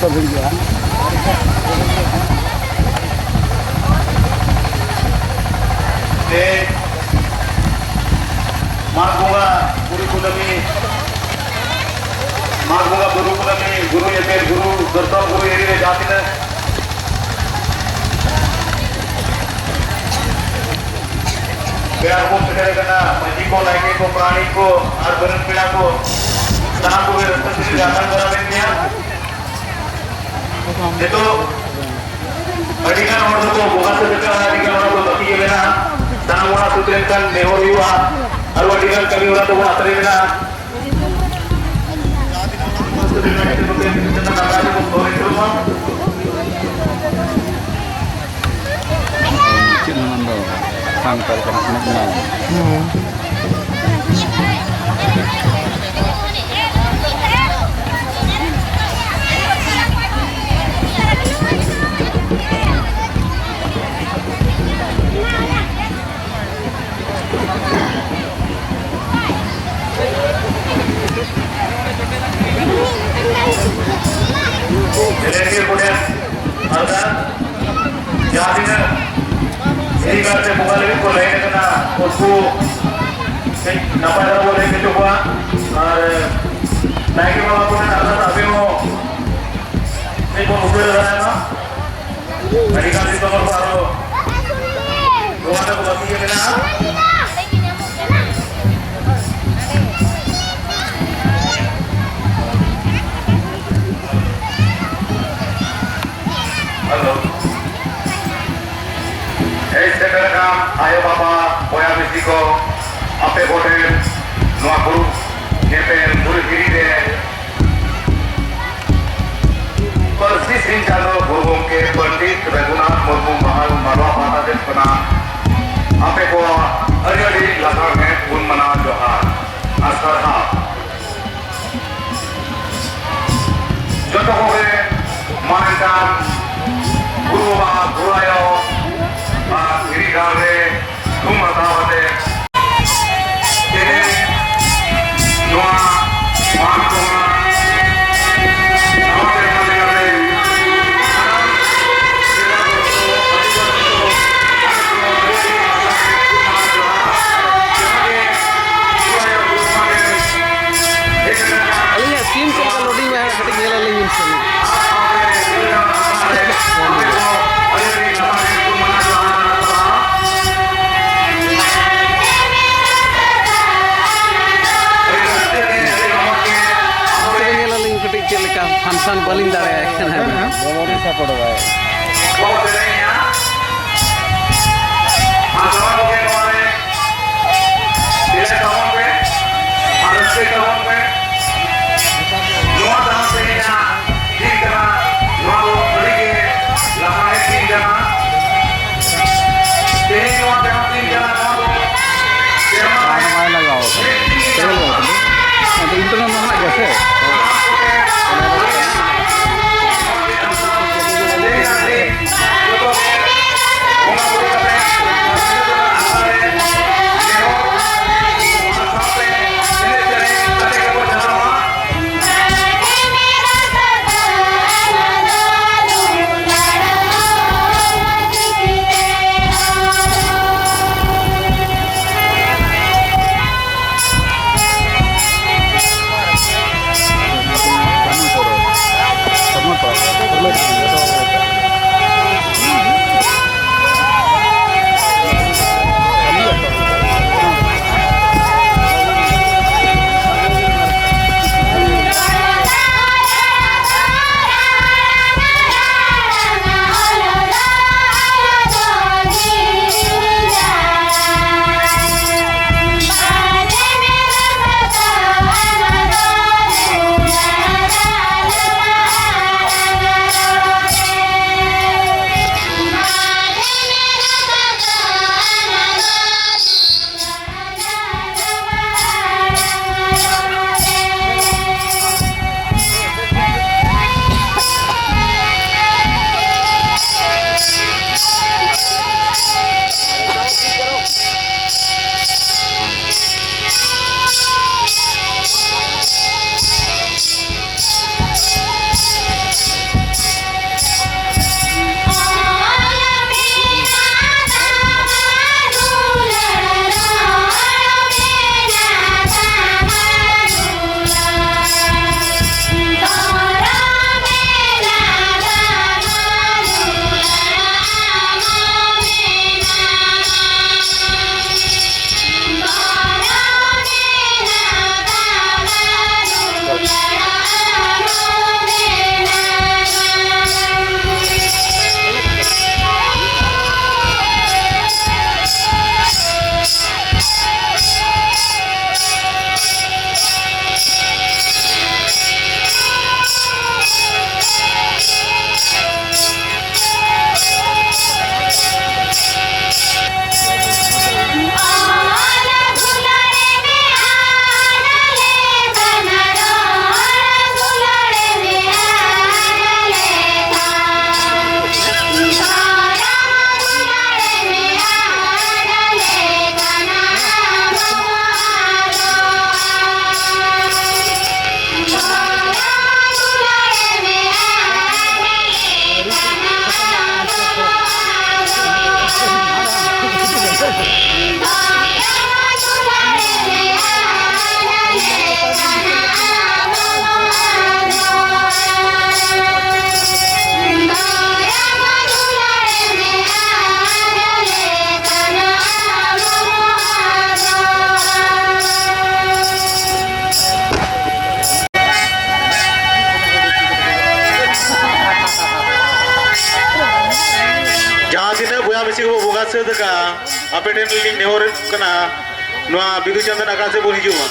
Bunga Guru Kudami, Bunga Guru Kudami, Guru Yeter, Guru Gertol, Guru Eri Jatina. Biar pun segera kena majiko, lagi ko, prani ko, arbaran pila ko, tanah ko berasta sini datang beramennya. Itu adikan orang tu bukan sedekah, adikan orang tu tapi ye bena tanah orang tu terangkan nehor yuwa, aru adikan kami orang tu bukan terima. Sangkal kenal. Jadi kemudian ada jadinya ini kalau saya buka lagi boleh kena usku nama ada boleh coba naik ke bawah pun ada tapi mau ini pun udah ada tadi kan di nomor baru gua ada buka tiga kena halo sekarang ayo bapak boya bisiko ape hotel noa guru nyepen guru kiri de persis rincano guru ke Pandit Raghunath Murmu Mahal Malwa Mata Des Pana ape ko ari lakar में गुण मना जोहार Oscar हा जो तो हो गए मानकाम गुरु बाबा गुरायो Iri gawe rumah tawate ini doa maafkan Alinya screen ko loading में है कटिंग ये ले यूज करनी Hansan paling dari kan memori support है बहुत नहीं है आसमान के द्वारे दिले कामों पे आरस के कामों पे नौ दाम पे ना तीन जना नौ बड़ी के लहाए तीन जना तीन नौ जना तीन जना नौ माय लगाओ तो इंटरनेट में ना जैसे ᱵᱚᱸᱜᱟ ᱥᱟᱹᱛ ᱟᱠᱟᱜᱼᱟ ᱟᱯᱮ ᱴᱷᱮᱱ ᱞᱤᱧ ᱱᱮᱦᱚᱨ ᱠᱟᱱᱟ ᱱᱚᱣᱟ ᱵᱤᱫᱩ ᱪᱟᱸᱫᱟᱱ ᱟᱠᱷᱲᱟ ᱥᱮᱫ ᱵᱚᱱ ᱦᱤᱡᱩᱜ ᱢᱟ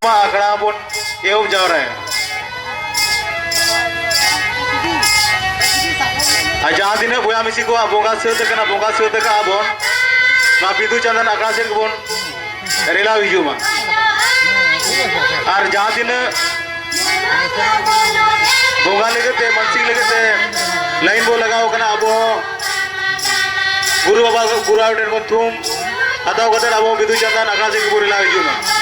आखड़ा बन एव जावरा जहाँ दिन बया मिसी को बोंगा सत बोंगा सत बन बिदु चांदन आखड़ा से बन रेला हिजुमा और जहाँ दिन बोंगा लगते मनसिक लगते लाइन बो लगाओ अब गुरु बाबा गुरु आउटेर बन थूम हताव कते अब बिदु चांदन आखड़ा से रेला हिजुमा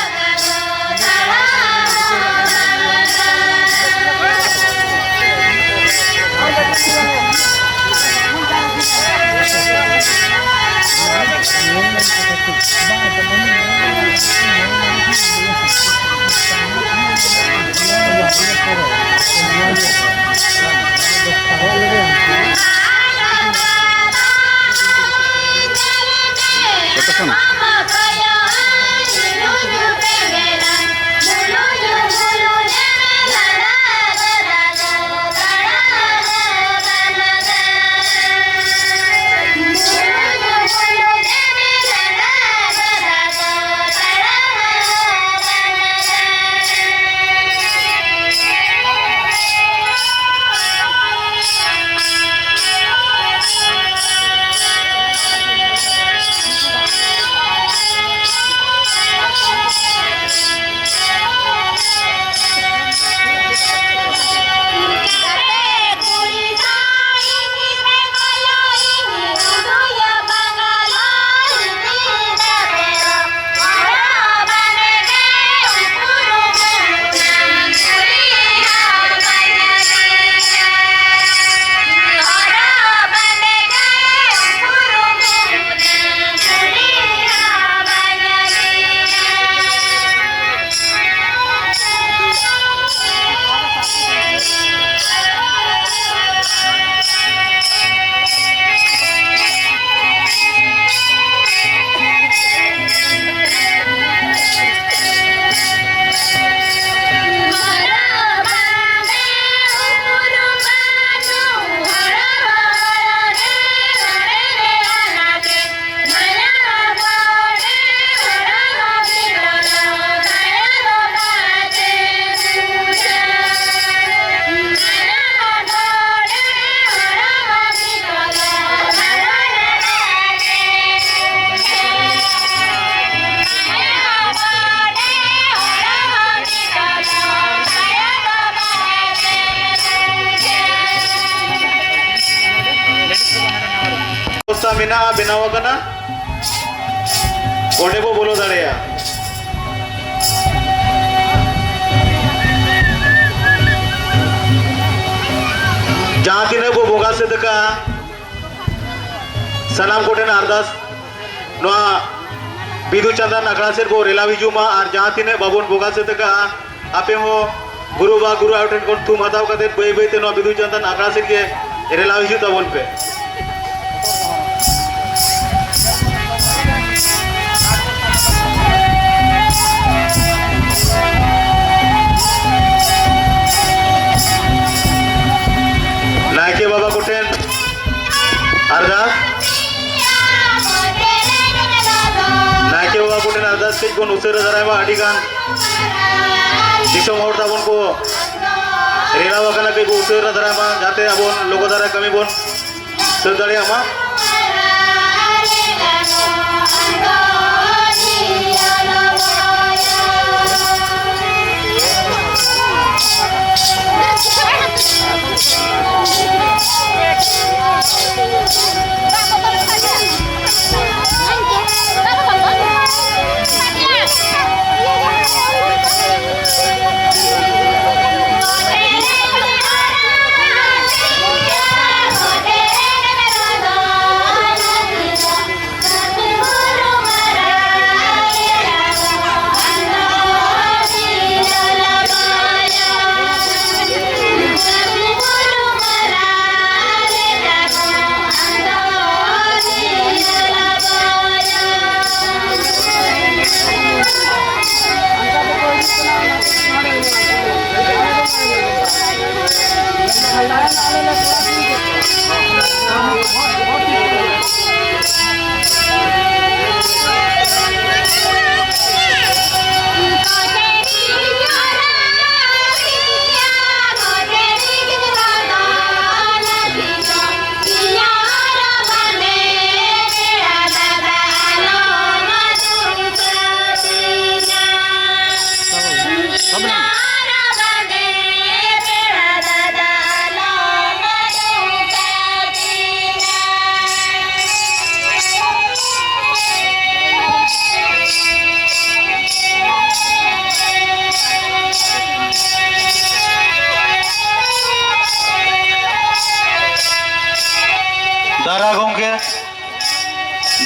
benaw akana onde bo bolo dareya जहाँ तिने वो बोगा से दका सलाम कोटे ना अरदास नोआ बिदु चंदा नखड़ा से वो रेला विजुमा और जहाँ तिने बाबुन बोगा से दका आपे हो गुरु आउटेन कौन तुम हताओ कदे बे बे ते नोआ बिदु चंदा नखड़ा से के रेला विजु तबोन पे नायके बाबा कोटेन अरदास नायके बाबा कोटेन अरदास के कोन उसेरा दरायमा अडिगान दिसम और ताबोन को रेला वकना के उसेरा दरायमा जाते अबोन लोगो दरा कमी बोन सदारे आमा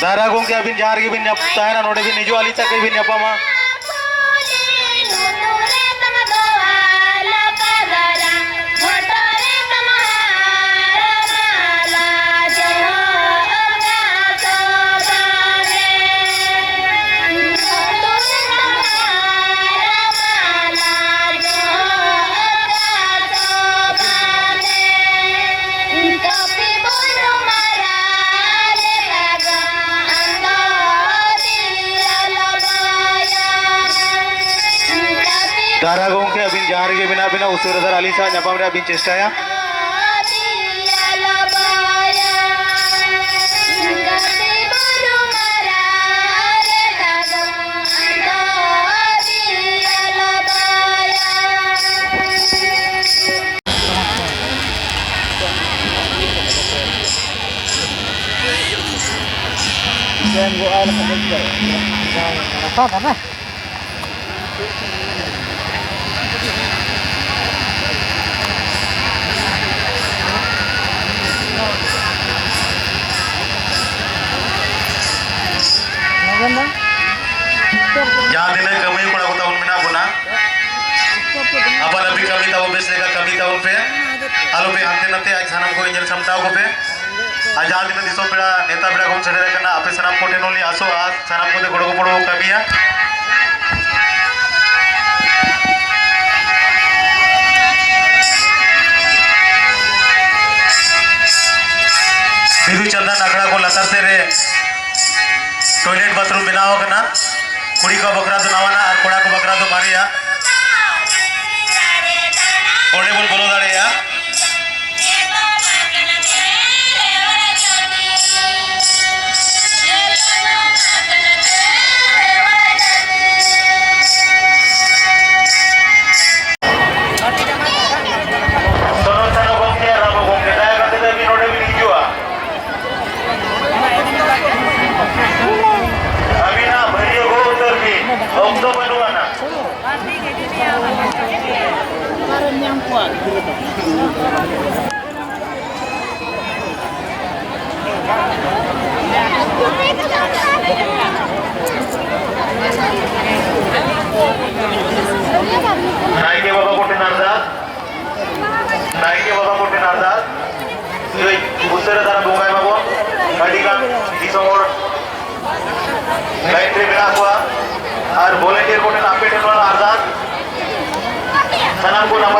दारा गोंके अभी जार के भी नपता है ना नोटे भी निजो वाली तक भी नपामा दारा गोंके अभी जार के बिना बिना उसे रदर अली सा नपा मेरा अभी चेष्टा है जहाँ दिन कमी कोड़ा को ताउन मिना बुना अब अभी कमी ताऊ बेचने का कमी ताऊ पे आलो पे हाथ नते आज सनम को इंजन समताओ को पे आज जहाँ दिन दिसो पेड़ा नेता पेड़ा कौन चढ़े रखना आपे सनम को टेनोली आसो आज सनम को दे कोड़ो को पड़ो कमी है बिदु चंदा नगड़ा को लतर से रे टॉयलेट बाथरूम बनाओ करना कुड़ी को बकरा तो नवाना और कोड़ा को बकरा तो मारिया ओने बोल बोलो दाड़े या Okto Baduana. Naik ke Bapak Kotin Ardat. Naik ke Bapak Kotin Ardat. Jadi busara darah bungai Bapak. Tadi kan di somor. Lain terima kuah. और volunteer Kotin Apet Ardat. Sanam ko nama